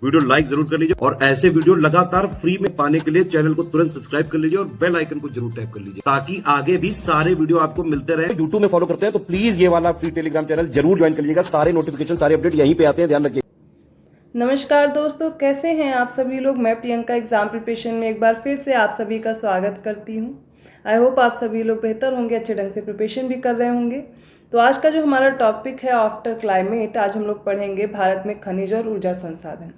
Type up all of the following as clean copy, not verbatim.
Video like जरूर कर लीजिए और ऐसे वीडियो लगातार फ्री में पाने के लिए चैनल को तुरंत सब्सक्राइब कर लीजिए और बेल आइकन को जरूर टैप कर लीजिए ताकि आगे भी सारे वीडियो आपको मिलते रहे। यूट्यूब में फॉलो करते हैं तो प्लीज ये वाला फ्री टेलीग्राम चैनल जरूर ज्वाइन कर लीजिएगा। सारे नोटिफिकेशन सारे अपडेट यहीं पे आते हैं, ध्यान रखिए। नमस्कार दोस्तों, कैसे हैं आप सभी लोग। मैं प्रियंका एग्जाम प्रिपरेशन में एक बार फिर से आप सभी का स्वागत करती हूं। आई होप आप सभी लोग बेहतर होंगे, अच्छे ढंग से प्रिपरेशन भी कर रहे होंगे। तो आज का जो हमारा टॉपिक है आफ्टर क्लाइमेट, आज हम लोग पढ़ेंगे भारत में खनिज और ऊर्जा संसाधन।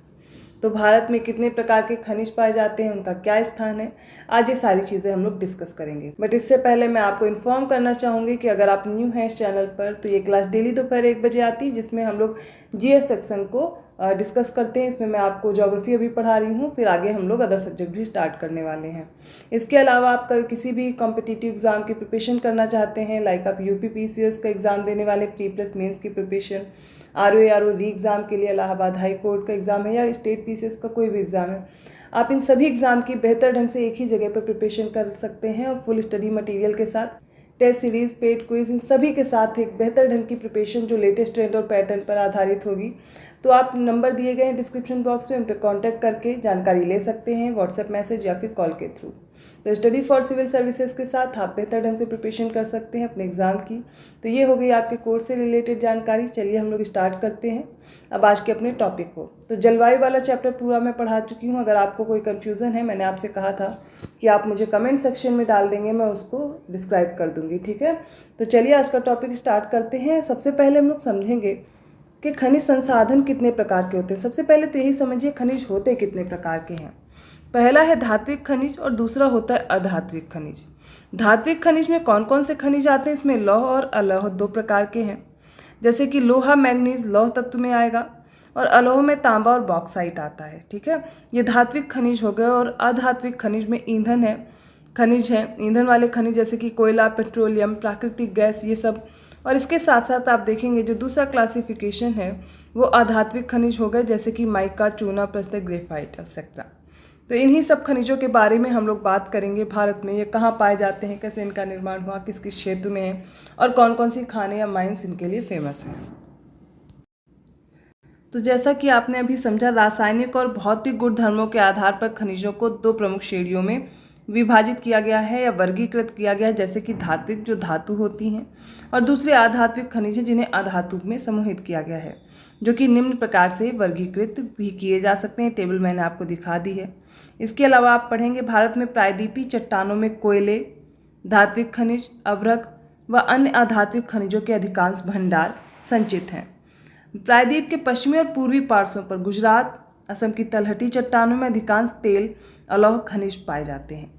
तो भारत में कितने प्रकार के खनिज पाए जाते हैं, उनका क्या स्थान है, आज ये सारी चीज़ें हम लोग डिस्कस करेंगे। बट इससे पहले मैं आपको इन्फॉर्म करना चाहूँगी कि अगर आप न्यू हैं इस चैनल पर तो ये क्लास डेली दोपहर 1 बजे आती है, जिसमें हम लोग जीएस सेक्शन को डिस्कस करते हैं। इसमें मैं आपको ज्योग्राफी अभी पढ़ा रही हूँ, फिर आगे हम लोग अदर सब्जेक्ट भी स्टार्ट करने वाले हैं। इसके अलावा आप किसी भी कॉम्पिटिटिव एग्जाम की प्रिपरेशन करना चाहते हैं, लाइक आप यूपी पीसीएस का एग्ज़ाम देने वाले, प्री प्लस मेंस की प्रिपरेशन, आरओ री एग्ज़ाम के लिए इलाहाबाद हाई कोर्ट का एग्ज़ाम है, या स्टेट पीसीएस का कोई भी एग्ज़ाम है, आप इन सभी एग्ज़ाम की बेहतर ढंग से एक ही जगह पर प्रिपरेशन कर सकते हैं और फुल स्टडी मटेरियल के साथ, टेस्ट सीरीज़, पेड क्विज, इन सभी के साथ एक बेहतर ढंग की प्रिपरेशन जो लेटेस्ट ट्रेंड और पैटर्न पर आधारित होगी। तो आप नंबर दिए गए हैं डिस्क्रिप्शन बॉक्स में, उन पर कॉन्टैक्ट करके जानकारी ले सकते हैं, व्हाट्सएप मैसेज या फिर कॉल के थ्रू। तो स्टडी फॉर सिविल सर्विसेज के साथ आप बेहतर ढंग से प्रिपरेशन कर सकते हैं अपने एग्ज़ाम की। तो ये हो गई आपके कोर्स से रिलेटेड जानकारी। चलिए हम लोग स्टार्ट करते हैं अब आज के अपने टॉपिक को। तो जलवायु वाला चैप्टर पूरा मैं पढ़ा चुकी हूँ। अगर आपको कोई कन्फ्यूज़न है, मैंने आपसे कहा था कि आप मुझे कमेंट सेक्शन में डाल देंगे, मैं उसको डिस्क्राइब कर दूँगी, ठीक है। तो चलिए आज का टॉपिक स्टार्ट करते हैं। सबसे पहले हम लोग समझेंगे कि खनिज संसाधन कितने प्रकार के होते हैं। सबसे पहले तो यही समझिए खनिज होते कितने प्रकार के हैं। पहला है धात्विक खनिज और दूसरा होता है अधात्विक खनिज। धात्विक खनिज में कौन कौन से खनिज आते हैं, इसमें लौह और अलौह दो प्रकार के हैं। जैसे कि लोहा मैग्नीज लौह तत्व में आएगा और अलौह में तांबा और बॉक्साइट आता है, ठीक है। ये धात्विक खनिज हो गए। और अधात्विक खनिज में ईंधन है, खनिज है, ईंधन वाले खनिज जैसे कि कोयला, पेट्रोलियम, प्राकृतिक गैस, ये सब। और इसके साथ साथ आप देखेंगे जो दूसरा क्लासिफिकेशन है वो अधात्विक खनिज हो गए, जैसे कि माइका, चूना, प्रस्तर, ग्रेफाइट एक्सेट्रा। तो इन्हीं सब खनिजों के बारे में हम लोग बात करेंगे। भारत में ये कहाँ पाए जाते हैं, कैसे इनका निर्माण हुआ, किस किस क्षेत्र में है और कौन कौन सी खाने या माइंस इनके लिए फेमस हैं। तो जैसा कि आपने अभी समझा, रासायनिक और भौतिक गुणधर्मों के आधार पर खनिजों को दो प्रमुख श्रेणियों में विभाजित किया गया है या वर्गीकृत किया गया है, जैसे कि धात्विक जो धातु होती हैं और दूसरे अधात्विक खनिज हैं जिन्हें अधातु में समूहित किया गया है, जो कि निम्न प्रकार से वर्गीकृत भी किए जा सकते हैं। टेबल मैंने आपको दिखा दी है। इसके अलावा आप पढ़ेंगे भारत में प्रायद्वीपीय चट्टानों में कोयले, धात्विक खनिज, अभ्रक व अन्य अधात्विक खनिजों के अधिकांश भंडार संचित हैं। प्रायद्वीप के पश्चिमी और पूर्वी पार्श्वों पर गुजरात, असम की तलहटी चट्टानों में अधिकांश तेल अलौह खनिज पाए जाते हैं।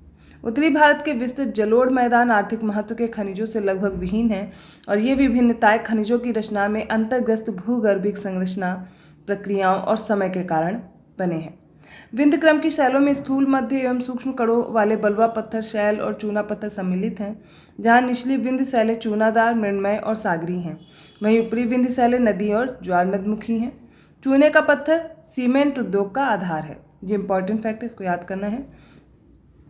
उत्तरी भारत के विस्तृत जलोढ़ मैदान आर्थिक महत्व के खनिजों से लगभग विहीन है और ये विभिन्नताएं खनिजों की रचना में अंतर्ग्रस्त भूगर्भिक संरचना, प्रक्रियाओं और समय के कारण बने हैं। विंध्य क्रम की शैलों में स्थूल, मध्य एवं सूक्ष्म कणों वाले बलुआ पत्थर, शैल और चूना पत्थर सम्मिलित हैं, जहाँ निचली विंध्य शैलें चूनादार, मृण्मय और सागरी हैं, वहीं ऊपरी विंध्य शैलें नदी और ज्वार नदमुखी हैं। चूने का पत्थर सीमेंट उद्योग का आधार है। ये इंपॉर्टेंट फैक्ट है, इसको याद करना है।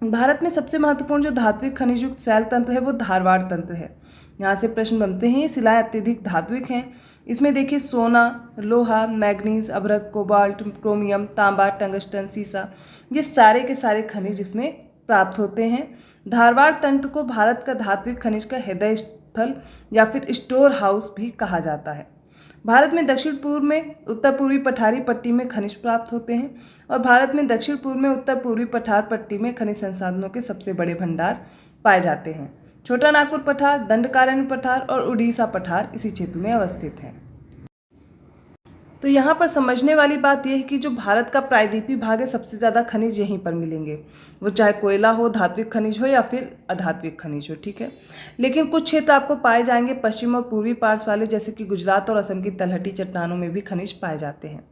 भारत में सबसे महत्वपूर्ण जो धात्विक खनिज युक्त शैल तंत्र है वो धारवाड़ तंत्र है। यहाँ से प्रश्न बनते हैं। ये शिलाएं अत्यधिक धात्विक हैं। इसमें देखिए सोना, लोहा, मैग्नीज, अभ्रक, कोबाल्ट, क्रोमियम, तांबा, टंगस्टन, सीसा, ये सारे के सारे खनिज इसमें प्राप्त होते हैं। धारवाड़ तंत्र को भारत का धात्विक खनिज का हृदय स्थल या फिर स्टोर हाउस भी कहा जाता है। भारत में दक्षिण पूर्व में उत्तर पूर्वी पठारी पट्टी में खनिज प्राप्त होते हैं और भारत में दक्षिण पूर्व में उत्तर पूर्वी पठार पट्टी में खनिज संसाधनों के सबसे बड़े भंडार पाए जाते हैं। छोटा नागपुर पठार, दंडकारण्य पठार और उड़ीसा पठार इसी क्षेत्र में अवस्थित हैं। तो यहाँ पर समझने वाली बात यह है कि जो भारत का प्रायद्वीपीय भाग है, सबसे ज़्यादा खनिज यहीं पर मिलेंगे, वो चाहे कोयला हो, धात्विक खनिज हो या फिर अधात्विक खनिज हो, ठीक है। लेकिन कुछ क्षेत्र आपको पाए जाएंगे पश्चिम और पूर्वी पार्श्व वाले, जैसे कि गुजरात और असम की तलहटी चट्टानों में भी खनिज पाए जाते हैं।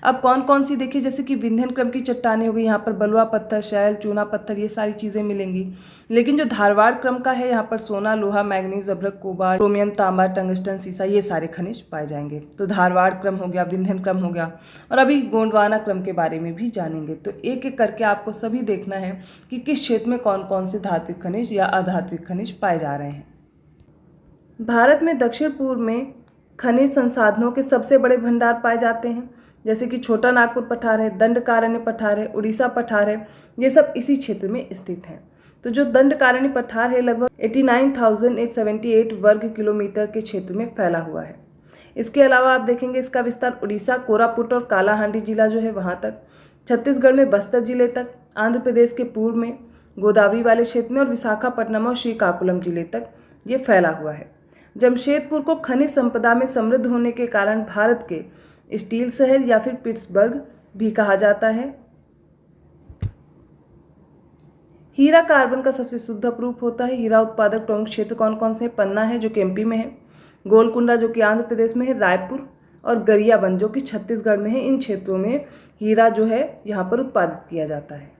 अब कौन कौन सी देखिए, जैसे कि विंध्यन क्रम की चट्टानें हो गई, यहाँ पर बलुआ पत्थर, शैल, चूना पत्थर, ये सारी चीज़ें मिलेंगी। लेकिन जो धारवाड़ क्रम का है, यहाँ पर सोना, लोहा, मैग्नीज, अभ्रक, कोबाल्ट, क्रोमियम, तांबा, टंगस्टन, सीसा, ये सारे खनिज पाए जाएंगे। तो धारवाड़ क्रम हो गया, विंध्यन क्रम हो गया, और अभी गोंडवाना क्रम के बारे में भी जानेंगे। तो एक एक करके आपको सभी देखना है कि किस क्षेत्र में कौन कौन से धात्विक खनिज या अधात्विक खनिज पाए जा रहे हैं। भारत में दक्षिण पूर्व में खनिज संसाधनों के सबसे बड़े भंडार पाए जाते हैं। जैसे कि छोटा नागपुर पठार है, दंडकारण्य पठार है, उड़ीसा पठार है, ये सब इसी क्षेत्र में स्थित हैं। तो जो दंडकारण्य पठार है लगभग 89,878 वर्ग किलोमीटर के क्षेत्र में फैला हुआ है। इसके अलावा आप देखेंगे इसका विस्तार उड़ीसा, कोरापुट और कालाहांडी जिला जो है वहाँ तक, छत्तीसगढ़ में बस्तर जिले तक, आंध्र प्रदेश के पूर्व में गोदावरी वाले क्षेत्र में और विशाखापट्टनम और श्रीकाकुलम जिले तक ये फैला हुआ है। जमशेदपुर को खनिज संपदा में समृद्ध होने के कारण भारत के स्टील शहर या फिर पिट्सबर्ग भी कहा जाता है। हीरा कार्बन का सबसे शुद्ध अपरूप होता है। हीरा उत्पादक प्रमुख क्षेत्र कौन कौन से? पन्ना है जो कि एमपी में है, गोलकुंडा जो कि आंध्र प्रदेश में है, रायपुर और गरियाबंद जो कि छत्तीसगढ़ में है। इन क्षेत्रों में हीरा जो है यहाँ पर उत्पादित किया जाता है।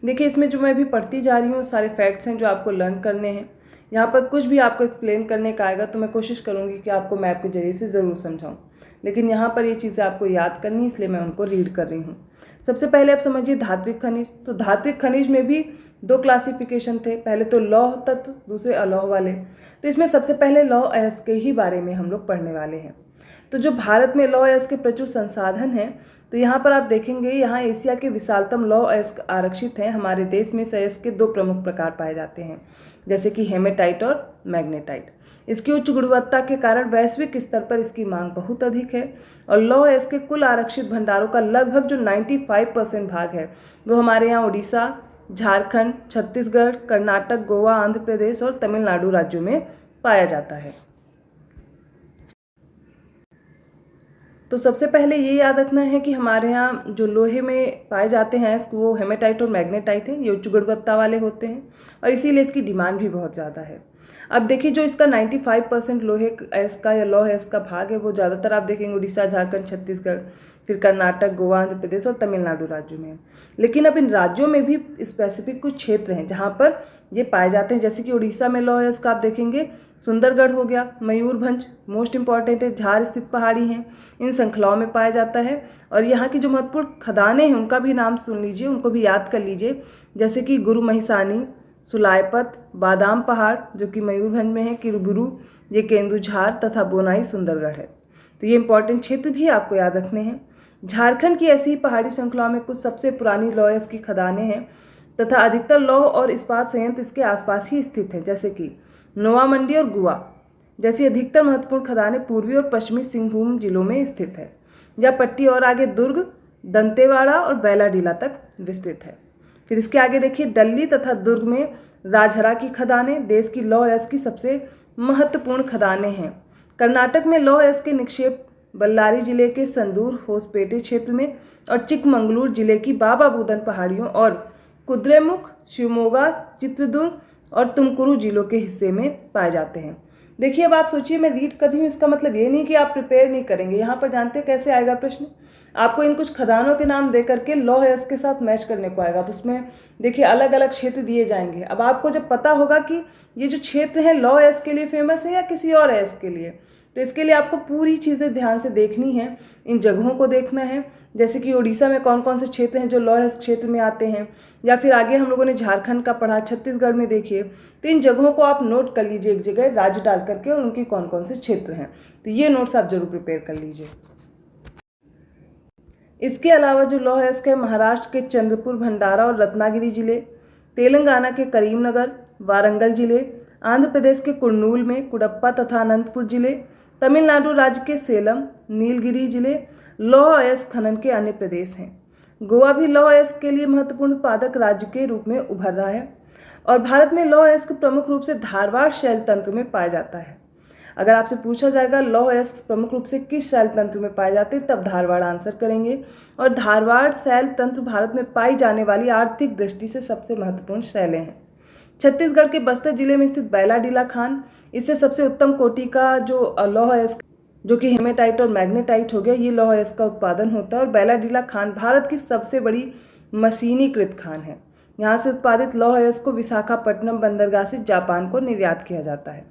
देखिए इसमें जो मैं भी पढ़ती जा रही हूँ सारे फैक्ट्स हैं जो आपको लर्न करने हैं। यहाँ पर कुछ भी आपको एक्सप्लेन करने का आएगा तो मैं कोशिश करूँगी कि आपको मैप के जरिए से ज़रूर समझाऊँ, लेकिन यहाँ पर ये चीज़ें आपको याद करनी इसलिए मैं उनको रीड कर रही हूँ। सबसे पहले आप समझिए धात्विक खनिज। तो धात्विक खनिज में भी दो क्लासिफिकेशन थे, पहले तो लौह तत्व, दूसरे अलौह वाले। तो इसमें सबसे पहले लौह अयस्क के ही बारे में हम लोग पढ़ने वाले हैं। तो जो भारत में लौह अयस्क के प्रचुर संसाधन हैं, तो यहाँ पर आप देखेंगे यहाँ एशिया के विशालतम लौह अयस्क आरक्षित हैं। हमारे देश में इस अयस्क के दो प्रमुख प्रकार पाए जाते हैं, जैसे कि हेमेटाइट और मैग्नेटाइट। इसकी उच्च गुणवत्ता के कारण वैश्विक स्तर पर इसकी मांग बहुत अधिक है और लौह अयस्क के कुल आरक्षित भंडारों का लगभग जो 95% भाग है वो हमारे यहाँ उड़ीसा, झारखंड, छत्तीसगढ़, कर्नाटक, गोवा, आंध्र प्रदेश और तमिलनाडु राज्यों में पाया जाता है। तो सबसे पहले ये याद रखना है कि हमारे यहाँ जो लोहे में पाए जाते हैं अयस्क वो हेमेटाइट और मैग्नेटाइट हैं। ये उच्च गुणवत्ता वाले होते हैं और इसीलिए इसकी डिमांड भी बहुत ज़्यादा है। अब देखिए जो इसका 95% लोहे अयस्क का या लौह अयस्क का भाग है वो ज़्यादातर आप देखेंगे उड़ीसा, झारखंड, छत्तीसगढ़, फिर कर्नाटक, गोवा, आंध्र प्रदेश और तमिलनाडु राज्यों में। लेकिन अब इन राज्यों में भी स्पेसिफिक कुछ क्षेत्र हैं जहाँ पर ये पाए जाते हैं, जैसे कि उड़ीसा में लौह अयस्क आप देखेंगे सुंदरगढ़ हो गया, मयूरभंज मोस्ट इंपॉर्टेंट है, झार स्थित पहाड़ी हैं, इन श्रृंखलाओं में पाया जाता है। और यहाँ की जो महत्वपूर्ण खदानें हैं उनका भी नाम सुन लीजिए, उनको भी याद कर लीजिए, जैसे कि गुरु महिसानी, सुलायपत, बादाम पहाड़ जो कि मयूरभंज में है, किरबुरु ये केंदुझार तथा बोनाई सुंदरगढ़ है। तो ये इंपॉर्टेंट क्षेत्र भी आपको याद रखने हैं। झारखंड की ऐसी ही पहाड़ी श्रृंखलाओं में कुछ सबसे पुरानी लौह अयस्क की खदानें हैं तथा अधिकतर लौह और इस्पात संयंत्र इसके आसपास ही स्थित हैं, जैसे कि नोवा मंडी और गुआ जैसी अधिकतर महत्वपूर्ण खदानें पूर्वी और पश्चिमी सिंहभूम जिलों में स्थित है। यह पट्टी और आगे दुर्ग, दंतेवाड़ा और बैलाडीला तक विस्तृत है। फिर इसके आगे देखिए डल्ली तथा दुर्ग में राजहरा की खदानें देश की लौह अयस्क की सबसे महत्वपूर्ण खदानें हैं। कर्नाटक में लौह अयस्क के निक्षेप बल्लारी जिले के संदूर होसपेटे क्षेत्र में और चिकमंगलूर जिले की बाबा बुदन पहाड़ियों और कुद्रेमुख, शिवमोगा, चित्रदुर्ग और तुमकुरू जिलों के हिस्से में पाए जाते हैं। देखिए अब आप सोचिए मैं रीड कर रही हूँ, इसका मतलब ये नहीं कि आप प्रिपेयर नहीं करेंगे। यहाँ पर जानते हैं कैसे आएगा प्रश्न, आपको इन कुछ खदानों के नाम दे करके लौह अयस्क के साथ मैच करने को आएगा। अब उसमें देखिए अलग अलग क्षेत्र दिए जाएंगे। अब आपको जब पता होगा कि ये जो क्षेत्र है लौह अयस्क के लिए फेमस है या किसी और अयस्क के लिए, तो इसके लिए आपको पूरी चीज़ें ध्यान से देखनी है, इन जगहों को देखना है, जैसे कि उड़ीसा में कौन कौन से क्षेत्र हैं जो लौह अयस्क क्षेत्र में आते हैं, या फिर आगे हम लोगों ने झारखंड का पढ़ा, छत्तीसगढ़ में देखिए। तो इन जगहों को आप नोट कर लीजिए एक जगह राज्य डाल करके और उनकी कौन कौन से क्षेत्र हैं। तो ये नोट्स आप जरूर प्रिपेयर कर लीजिए। इसके अलावा जो लौह अयस्क है महाराष्ट्र के चंद्रपुर, भंडारा और रत्नागिरी जिले, तेलंगाना के करीमनगर, वारंगल जिले, आंध्र प्रदेश के कुर्नूल में कुडप्पा तथा अनंतपुर जिले, तमिलनाडु राज्य के सेलम, नीलगिरी जिले लौह अयस्क खनन के अन्य प्रदेश हैं। गोवा भी लौह अयस्क के लिए महत्वपूर्ण उत्पादक राज्य के रूप में उभर रहा है और भारत में लौह अयस्क प्रमुख रूप से धारवाड़ शैल तंत्र में पाया जाता है। अगर आपसे पूछा जाएगा लौह अयस्क प्रमुख रूप से किस शैल तंत्र में पाए जाते हैं, तब धारवाड़ आंसर करेंगे। और धारवाड़ शैल तंत्र भारत में पाई जाने वाली आर्थिक दृष्टि से सबसे महत्वपूर्ण शैलें हैं। छत्तीसगढ़ के बस्तर जिले में स्थित बैलाडीला खान, इससे सबसे उत्तम कोटि का जो लौह अयस्क जो कि हेमेटाइट और मैग्नेटाइट हो गया, ये लौह अयस्क का उत्पादन होता है। और बैलाडीला खान भारत की सबसे बड़ी मशीनीकृत खान है। यहाँ से उत्पादित लौह अयस्क को विशाखापट्टनम बंदरगाह से जापान को निर्यात किया जाता है।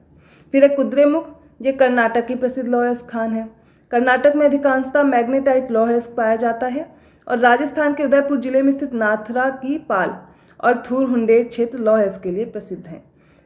फिर एक कुद्रेमुख, ये कर्नाटक की प्रसिद्ध लौह अयस्क खान है। कर्नाटक में अधिकांशतः मैग्नेटाइट लौह अयस्क पाया जाता है। और राजस्थान के उदयपुर जिले में स्थित नाथरा की पाल और थूरहुंडेर क्षेत्र लौह अयस्क के लिए प्रसिद्ध हैं।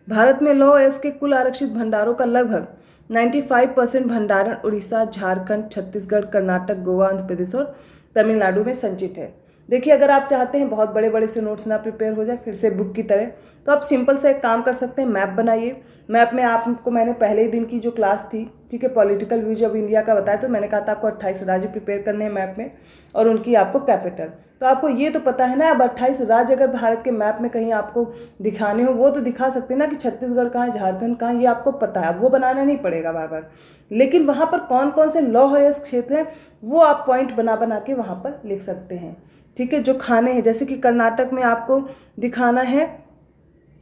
भारत में लौह अयस्क के कुल आरक्षित भंडारों का लगभग 95% भंडारण उड़ीसा, झारखंड, छत्तीसगढ़, कर्नाटक, गोवा, आंध्र प्रदेश और तमिलनाडु में संचित है। देखिए, अगर आप चाहते हैं बहुत बड़े बड़े से नोट्स ना प्रिपेयर हो जाए फिर से बुक की तरह, तो आप सिंपल से एक काम कर सकते हैं, मैप बनाइए। मैप में आपको मैंने पहले ही दिन की जो क्लास थी, ठीक है, पॉलिटिकल व्यूज ऑफ इंडिया का बताया, तो मैंने कहा था आपको 28 राज्य प्रिपेयर करने हैं मैप में और उनकी आपको कैपिटल। तो आपको ये तो पता है ना, अब 28 राज्य अगर भारत के मैप में कहीं आपको दिखाने हो वो तो दिखा सकते हैं ना कि छत्तीसगढ़ कहाँ है, झारखंड कहाँ है, ये आपको पता है, अब वो बनाना नहीं पड़ेगा बार बार। लेकिन वहाँ पर कौन कौन से लौह अयस्क क्षेत्र हैं वो आप पॉइंट बना बना के वहाँ पर लिख सकते हैं, ठीक है। जो खाने हैं, जैसे कि कर्नाटक में आपको दिखाना है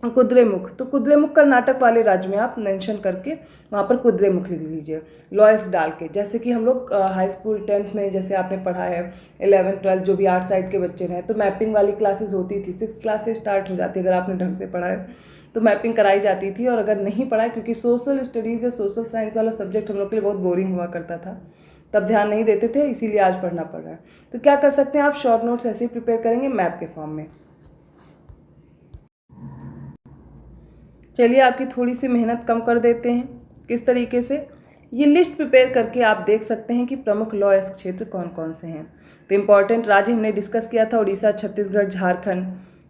कुद्रेमुख, तो कुद्रेमुख कर्नाटक वाले राज्य में आप मेंशन करके वहाँ पर कुद्रेमुख लिख लीजिए लॉयस डाल के। जैसे कि हम लोग हाई स्कूल 10th में जैसे आपने पढ़ा है, 11th 12th जो भी आर्ट साइड के बच्चे हैं, तो मैपिंग वाली क्लासेस होती थी, 6th क्लास से स्टार्ट हो जाती है। अगर आपने ढंग से पढ़ा है तो मैपिंग कराई जाती थी, और अगर नहीं पढ़ा है, क्योंकि सोशल स्टडीज़ या सोशल साइंस वाला सब्जेक्ट हम लोग के लिए बहुत बोरिंग हुआ करता था, तब ध्यान नहीं देते थे, इसीलिए आज पढ़ना पड़ रहा है। तो क्या कर सकते हैं आप, शॉर्ट नोट्स ऐसे ही प्रिपेयर करेंगे मैप के फॉर्म में। चलिए आपकी थोड़ी सी मेहनत कम कर देते हैं। किस तरीके से, ये लिस्ट प्रिपेयर करके आप देख सकते हैं कि प्रमुख लॉ अयस्क क्षेत्र कौन कौन से हैं। तो इम्पॉर्टेंट राज्य हमने डिस्कस किया था, उड़ीसा, छत्तीसगढ़, झारखंड,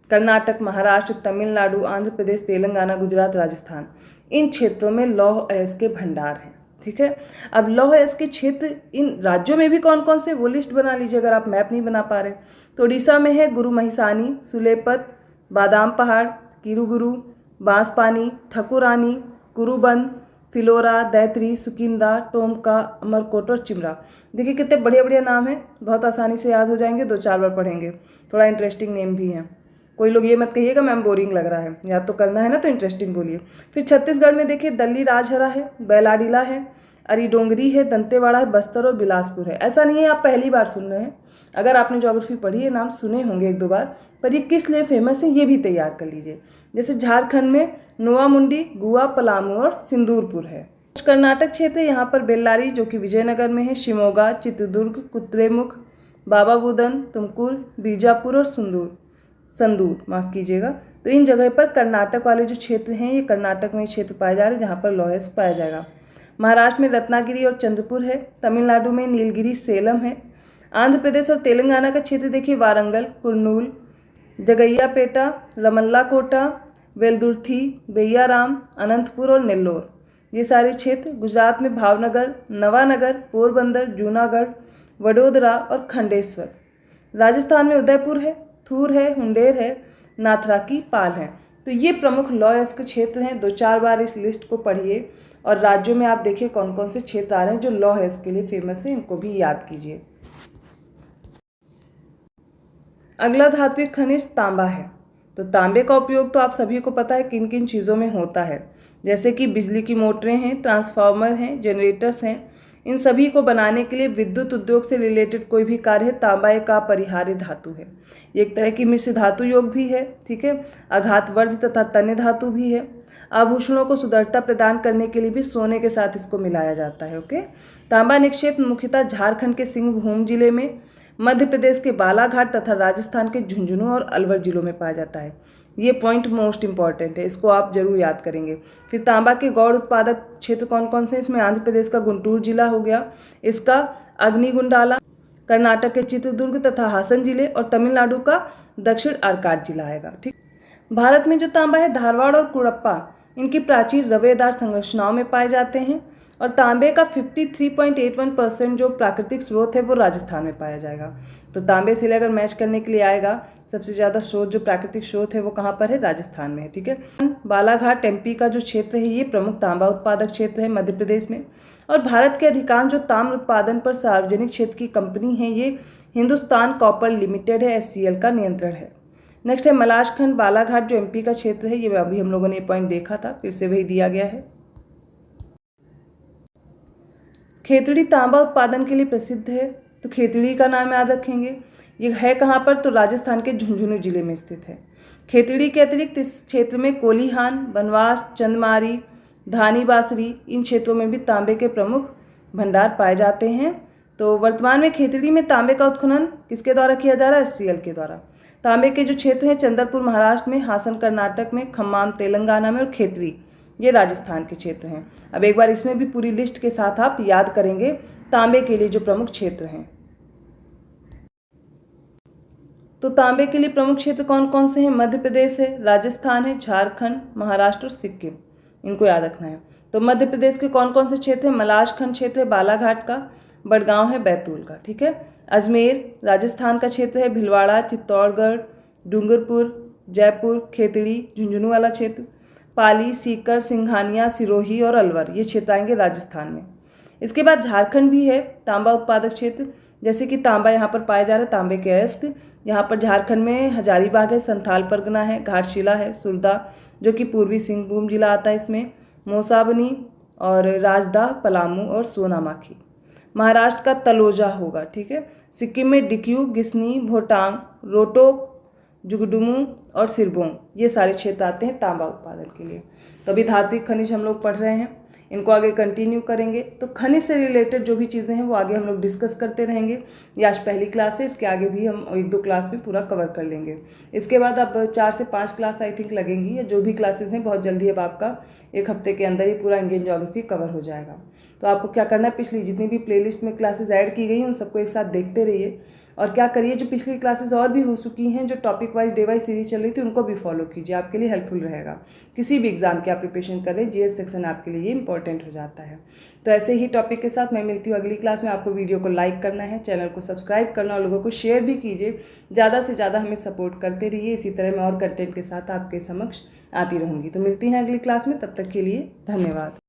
कर्नाटक, महाराष्ट्र, तमिलनाडु, आंध्र प्रदेश, तेलंगाना, गुजरात, राजस्थान। इन क्षेत्रों में लौह अयस्क के भंडार हैं, ठीक है। अब लौह अयस्क के क्षेत्र इन राज्यों में भी कौन कौन से, वो लिस्ट बना लीजिए अगर आप मैप नहीं बना पा रहे। तो उड़ीसा में है गुरु महिसानी, सुलेपत, बादाम पहाड़, किरुगुरु, बांसपानी, ठकुरानी, कुरुबंद, फिलोरा, दैत्री, सुकिंदा, टोमका, अमरकोट और चिमरा। देखिए कितने बढ़िया बढ़िया नाम हैं, बहुत आसानी से याद हो जाएंगे, 2-4 बार पढ़ेंगे। थोड़ा इंटरेस्टिंग नेम भी हैं। कोई लोग ये मत कहिएगा मैम बोरिंग लग रहा है, याद तो करना है ना, तो इंटरेस्टिंग बोलिए। फिर छत्तीसगढ़ में देखिए दल्ली राजहरा है, बैलाडीला है, अरीडोंगरी है, दंतेवाड़ा है, बस्तर और बिलासपुर है। ऐसा नहीं है आप पहली बार सुन रहे हैं, अगर आपने ज्योग्राफी पढ़ी है नाम सुने होंगे 1-2 बार, पर ये किस लिए फेमस है ये भी तैयार कर लीजिए। जैसे झारखंड में नोवामुंडी, गुआ, पलामू और सिंदूरपुर है। कर्नाटक क्षेत्र यहाँ पर बेल्लारी जो कि विजयनगर में है, शिमोगा, चित्रदुर्ग, कुद्रेमुख, बाबा बुदन, तुमकुर, बीजापुर और संदूर माफ़ कीजिएगा। तो इन जगह पर कर्नाटक वाले जो क्षेत्र हैं, ये कर्नाटक में क्षेत्र पाए जा रहे हैं जहाँ पर लौह अयस्क पाया जाएगा। महाराष्ट्र में रत्नागिरी और चंद्रपुर है, तमिलनाडु में नीलगिरी, सेलम है, आंध्र प्रदेश और तेलंगाना का क्षेत्र देखिए वारंगल, कुर्नूल, जगैयापेटा, रमल्ला कोटा, वेलदुर्थी, बेय्याराम, अनंतपुर और नेल्लोर, ये सारे क्षेत्र। गुजरात में भावनगर, नवानगर, पोरबंदर, जूनागढ़, वडोदरा और खंडेश्वर। राजस्थान में उदयपुर है, थूर है, हुंडेर है, नाथराकी, पाल है। तो ये प्रमुख लौह अयस्क क्षेत्र हैं। 2-4 बार इस लिस्ट को पढ़िए और राज्यों में आप देखिए कौन कौन से क्षेत्र आ रहे हैं जो लौह अयस्क के लिए फेमस है, इनको भी याद कीजिए। अगला धात्विक खनिज तांबा है। तो तांबे का उपयोग तो आप सभी को पता है किन किन चीज़ों में होता है, जैसे कि बिजली की मोटरें हैं, ट्रांसफार्मर हैं, जनरेटर्स हैं। इन सभी को बनाने के लिए विद्युत उद्योग से रिलेटेड कोई भी कार्य है, तांबा एक अपरिहार्य धातु है। ये एक तरह की मिश्र धातु योग भी है, ठीक है। आघातवर्धी तथा तन्य धातु भी है। आभूषणों को सुदृढ़ता प्रदान करने के लिए भी सोने के साथ इसको मिलाया जाता है, ओके। तांबा निक्षेप मुख्यतः झारखंड के सिंहभूम जिले में, मध्य प्रदेश के बालाघाट तथा राजस्थान के झुंझुनू और अलवर जिलों में पाया जाता है। ये पॉइंट मोस्ट इंपॉर्टेंट है, इसको आप जरूर याद करेंगे। फिर तांबा के गौड़ उत्पादक क्षेत्र कौन कौन से, इसमें आंध्र प्रदेश का गुंटूर जिला हो गया, इसका अग्निगुंडाला, कर्नाटक के चित्रदुर्ग तथा हासन जिले और तमिलनाडु का दक्षिण आर्काट जिला आएगा, ठीक। भारत में जो तांबा है धारवाड़ और कुड़प्पा इनकी प्राचीन रवेदार संरचनाओं में पाए जाते हैं, और तांबे का 53.81% जो प्राकृतिक स्रोत है वो राजस्थान में पाया जाएगा। तो तांबे से अगर मैच करने के लिए आएगा, सबसे ज़्यादा स्रोत जो प्राकृतिक स्रोत है वो कहाँ पर है, राजस्थान में है, ठीक है। बालाघाट एमपी का जो क्षेत्र है ये प्रमुख तांबा उत्पादक क्षेत्र है मध्य प्रदेश में। और भारत के अधिकांश जो ताम्र उत्पादन पर सार्वजनिक क्षेत्र की कंपनी है ये हिंदुस्तान कॉपर लिमिटेड है, HCL का नियंत्रण है। नेक्स्ट है मलाजखंड बालाघाट जो एमपी का क्षेत्र है, ये अभी हम लोगों ने पॉइंट देखा था, फिर से वही दिया गया है। खेतड़ी तांबा उत्पादन के लिए प्रसिद्ध है, तो खेतड़ी का नाम याद रखेंगे। ये है कहाँ पर, तो राजस्थान के झुंझुनू जिले में स्थित है। खेतड़ी के अतिरिक्त इस क्षेत्र में कोलीहान, बनवास, चंदमारी, धानी बासरी, इन क्षेत्रों में भी तांबे के प्रमुख भंडार पाए जाते हैं। तो वर्तमान में खेतड़ी में तांबे का उत्खनन किसके द्वारा किया जा रहा है, HCL के द्वारा। तांबे के जो क्षेत्र हैं चंद्रपुर महाराष्ट्र में, हासन कर्नाटक में, खम्माम तेलंगाना में और खेतड़ी ये राजस्थान के क्षेत्र हैं। अब एक बार इसमें भी पूरी लिस्ट के साथ आप याद करेंगे तांबे के लिए जो प्रमुख क्षेत्र हैं। तो तांबे के लिए प्रमुख क्षेत्र कौन कौन से हैं? मध्य प्रदेश है, राजस्थान है, झारखंड, महाराष्ट्र और सिक्किम, इनको याद रखना है। तो मध्य प्रदेश के कौन कौन से क्षेत्र हैं? मलाजखंड क्षेत्र है बालाघाट का, बड़गांव है बैतूल का, ठीक है। अजमेर राजस्थान का क्षेत्र है, भिलवाड़ा, चित्तौड़गढ़, डूंगरपुर, जयपुर, खेतड़ी, झुंझुनू वाला क्षेत्र, पाली, सीकर, सिंघानिया, सिरोही और अलवर, ये क्षेत्र आएंगे राजस्थान में। इसके बाद झारखंड भी है तांबा उत्पादक क्षेत्र, जैसे कि तांबा यहाँ पर पाया जा रहा है, तांबे के अयस्क। यहाँ पर झारखंड में हजारीबाग है, संथाल परगना है, घाटशिला है, सुरदा जो कि पूर्वी सिंहभूम जिला आता है इसमें, मौसाबनी और राजदा, पलामू और सोनामाखी। महाराष्ट्र का तलोजा होगा, ठीक है। सिक्किम में डिक्यू, गिस्नी, भोटांग, रोटोक, जुगडुमू और सिरबोंग, ये सारे क्षेत्र आते हैं तांबा उत्पादन के लिए। तो अभी धात्विक खनिज हम लोग पढ़ रहे हैं, इनको आगे कंटिन्यू करेंगे। तो खनिज से रिलेटेड जो भी चीज़ें हैं वो आगे हम लोग डिस्कस करते रहेंगे। ये आज पहली क्लास है, इसके आगे भी हम 1-2 क्लास में पूरा कवर कर लेंगे। इसके बाद अब 4 से 5 क्लास आई थिंक लगेंगी, या जो भी क्लासेस हैं बहुत जल्दी अब आपका 1 हफ्ते के अंदर ये पूरा इंडियन ज्योग्राफी कवर हो जाएगा। तो आपको क्या करना है, पिछली जितनी भी प्लेलिस्ट में क्लासेस ऐड की गई हैं उन सबको एक साथ देखते रहिए, और क्या करिए जो पिछली क्लासेस और भी हो चुकी हैं, जो topic wise day wise series चल रही थी, उनको भी फॉलो कीजिए, आपके लिए हेल्पफुल रहेगा। किसी भी एग्जाम की आप प्रिपरेशन कर रहे हैं, जीएस सेक्शन आपके लिए इंपॉर्टेंट हो जाता है। तो ऐसे ही टॉपिक के साथ मैं मिलती हूँ अगली क्लास में। आपको वीडियो को लाइक करना है, चैनल को सब्सक्राइब करना और लोगों को शेयर भी कीजिए। ज़्यादा से ज़्यादा हमें सपोर्ट करते रहिए, इसी तरह मैं और कंटेंट के साथ आपके समक्ष आती रहूँगी। तो मिलती हैं अगली क्लास में, तब तक के लिए धन्यवाद।